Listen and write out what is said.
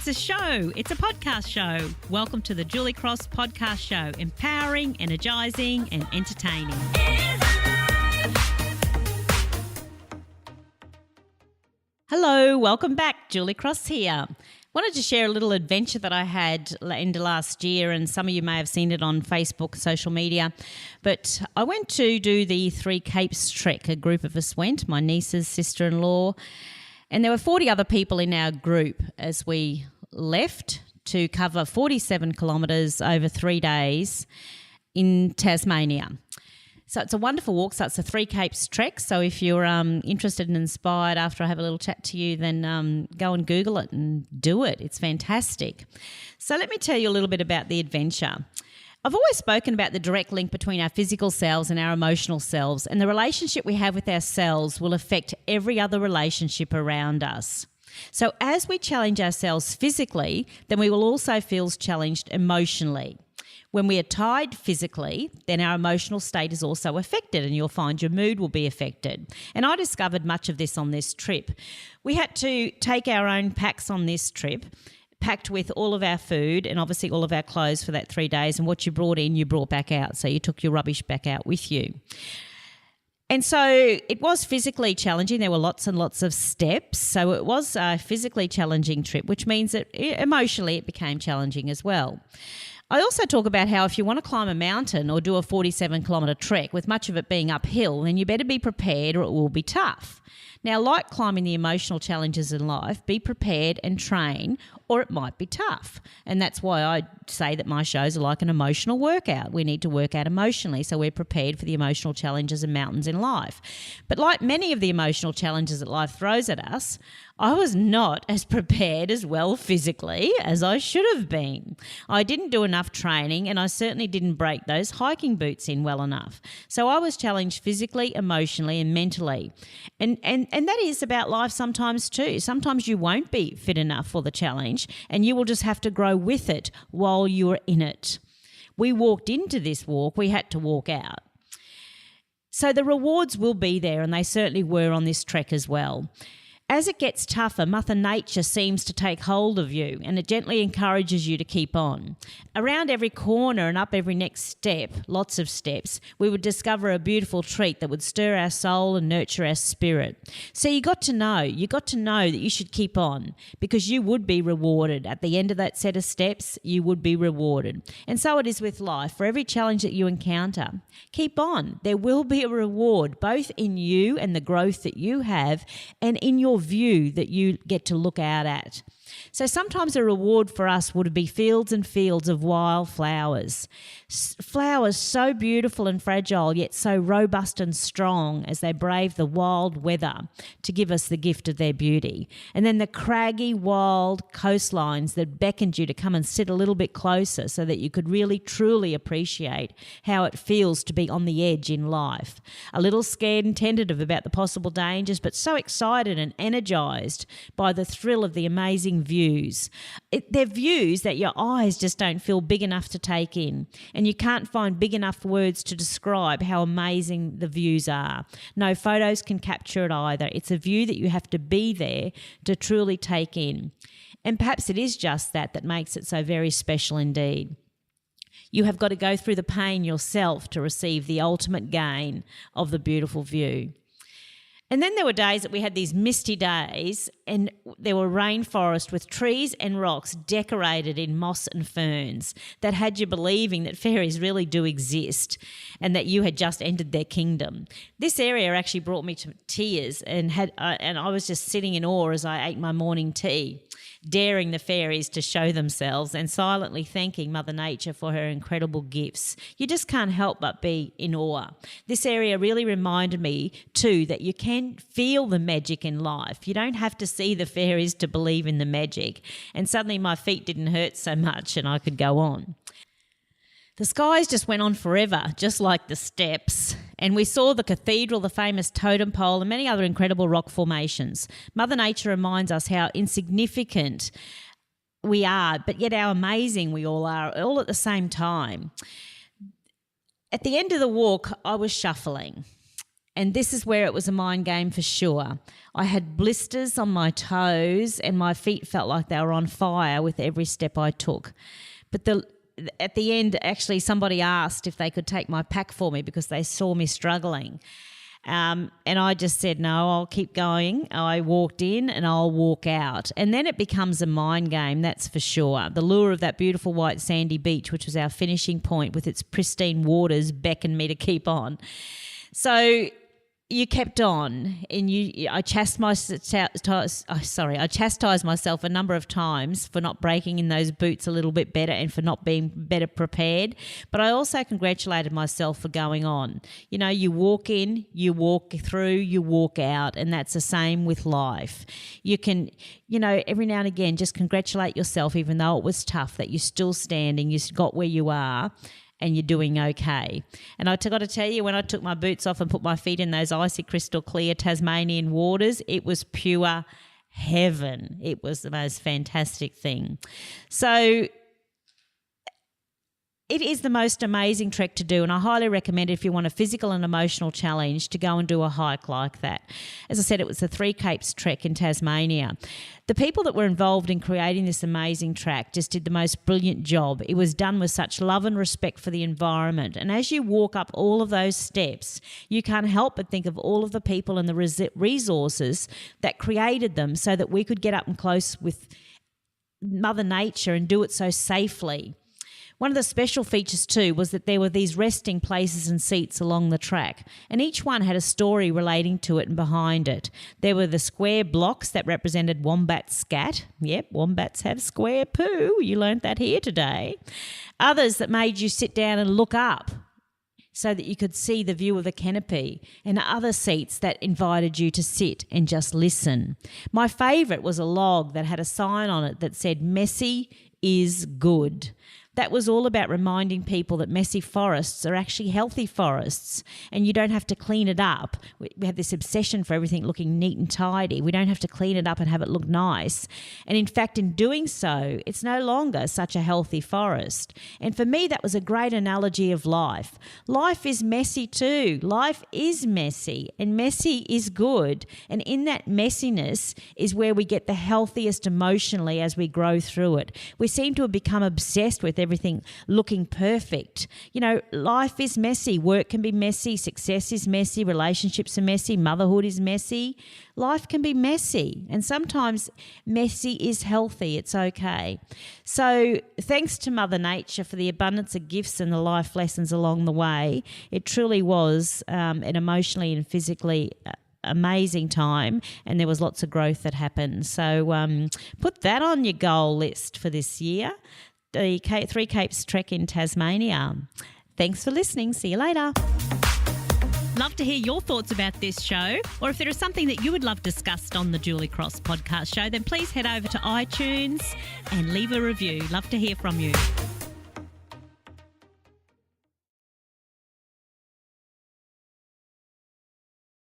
It's a show. It's a podcast show. Welcome to the Julie Cross Podcast Show. Empowering, energising and entertaining. Hello, welcome back. Julie Cross here. Wanted to share a little adventure that I had end of last year, and some of you may have seen it on Facebook, social media. But I went to do the Three Capes trek. A group of us went, my nieces, sister-in-law, and there were 40 other people in our group as we left to cover 47 kilometres over 3 days in Tasmania. So it's a wonderful walk. So it's a Three Capes trek. So if you're interested and inspired after I have a little chat to you, then go and Google it and do it. It's fantastic. So let me tell you a little bit about the adventure. I've always spoken about the direct link between our physical selves and our emotional selves, and the relationship we have with ourselves will affect every other relationship around us. So as we challenge ourselves physically, then we will also feel challenged emotionally. When we are tired physically, then our emotional state is also affected, and you'll find your mood will be affected. And I discovered much of this on this trip. We had to take our own packs on this trip, packed with all of our food and obviously all of our clothes for that 3 days, and what you brought in, you brought back out. So you took your rubbish back out with you. And so it was physically challenging. There were lots and lots of steps. So it was a physically challenging trip, which means that emotionally it became challenging as well. I also talk about how if you want to climb a mountain or do a 47-kilometre trek, with much of it being uphill, then you better be prepared or it will be tough. Now, like climbing the emotional challenges in life, be prepared and train, or it might be tough. And that's why I say that my shows are like an emotional workout. We need to work out emotionally, so we're prepared for the emotional challenges and mountains in life. But like many of the emotional challenges that life throws at us, I was not as prepared as well physically as I should have been. I didn't do enough training, and I certainly didn't break those hiking boots in well enough. So I was challenged physically, emotionally and mentally. And that is about life sometimes too. Sometimes you won't be fit enough for the challenge, and you will just have to grow with it while you're in it. We walked into this walk, we had to walk out. So the rewards will be there, and they certainly were on this trek as well. As it gets tougher, Mother Nature seems to take hold of you, and it gently encourages you to keep on. Around every corner and up every next step, lots of steps, we would discover a beautiful treat that would stir our soul and nurture our spirit. So you got to know that you should keep on, because you would be rewarded. At the end of that set of steps, you would be rewarded. And so it is with life. For every challenge that you encounter, keep on. There will be a reward, both in you and the growth that you have, and in your view that you get to look out at. So sometimes a reward for us would be fields and fields of wild flowers. Flowers so beautiful and fragile, yet so robust and strong as they brave the wild weather to give us the gift of their beauty. And then the craggy, wild coastlines that beckoned you to come and sit a little bit closer so that you could really, truly appreciate how it feels to be on the edge in life. A little scared and tentative about the possible dangers, but so excited and energised by the thrill of the amazing views. They're views that your eyes just don't feel big enough to take in, and you can't find big enough words to describe how amazing the views are. No photos can capture it either. It's a view that you have to be there to truly take in. And perhaps it is just that makes it so very special indeed. You have got to go through the pain yourself to receive the ultimate gain of the beautiful view. And then there were days that we had these misty days, and there were rainforest with trees and rocks decorated in moss and ferns that had you believing that fairies really do exist and that you had just entered their kingdom. This area actually brought me to tears, and I was just sitting in awe as I ate my morning tea, daring the fairies to show themselves and silently thanking Mother Nature for her incredible gifts. You just can't help but be in awe. This area really reminded me too that you can feel the magic in life. You don't have to see the fairies to believe in the magic. And suddenly my feet didn't hurt so much and I could go on. The skies just went on forever, just like the steps. And we saw the cathedral, the famous totem pole, and many other incredible rock formations. Mother Nature reminds us how insignificant we are, but yet how amazing we all are, all at the same time. At the end of the walk, I was shuffling. And this is where it was a mind game for sure. I had blisters on my toes and my feet felt like they were on fire with every step I took. But at the end, actually, somebody asked if they could take my pack for me because they saw me struggling. And I just said, no, I'll keep going. I walked in and I'll walk out. And then it becomes a mind game, that's for sure. The lure of that beautiful white sandy beach, which was our finishing point with its pristine waters, beckoned me to keep on. So you kept on, and I chastised myself a number of times for not breaking in those boots a little bit better and for not being better prepared. But I also congratulated myself for going on. You know, you walk in, you walk through, you walk out, and that's the same with life. You can, every now and again just congratulate yourself, even though it was tough, that you're still standing, you got where you are, and you're doing okay. And I got to tell you, when I took my boots off and put my feet in those icy crystal clear Tasmanian waters, it was pure heaven. It was the most fantastic thing. So it is the most amazing trek to do, and I highly recommend it if you want a physical and emotional challenge to go and do a hike like that. As I said, it was the Three Capes trek in Tasmania. The people that were involved in creating this amazing track just did the most brilliant job. It was done with such love and respect for the environment. And as you walk up all of those steps, you can't help but think of all of the people and the resources that created them so that we could get up and close with Mother Nature and do it so safely. One of the special features too was that there were these resting places and seats along the track, and each one had a story relating to it and behind it. There were the square blocks that represented wombat scat. Yep, wombats have square poo. You learnt that here today. Others that made you sit down and look up so that you could see the view of the canopy, and other seats that invited you to sit and just listen. My favourite was a log that had a sign on it that said, "Messy is good." That was all about reminding people that messy forests are actually healthy forests, and you don't have to clean it up. We have this obsession for everything looking neat and tidy. We don't have to clean it up and have it look nice. And in fact, in doing so, it's no longer such a healthy forest. And for me, that was a great analogy of life. Life is messy too. Life is messy, and messy is good. And in that messiness is where we get the healthiest emotionally as we grow through it. We seem to have become obsessed with everything looking perfect. Life is messy. Work can be messy. Success is messy. Relationships are messy. Motherhood is messy. Life can be messy, and sometimes messy is healthy. It's okay. So thanks to Mother Nature for the abundance of gifts and the life lessons along the way. It truly was an emotionally and physically amazing time, and there was lots of growth that happened. So put that on your goal list for this year. The Three Capes trek in Tasmania. Thanks for listening. See you later. Love to hear your thoughts about this show, or if there is something that you would love discussed on the Julie Cross podcast show, then please head over to iTunes and leave a review. Love to hear from you.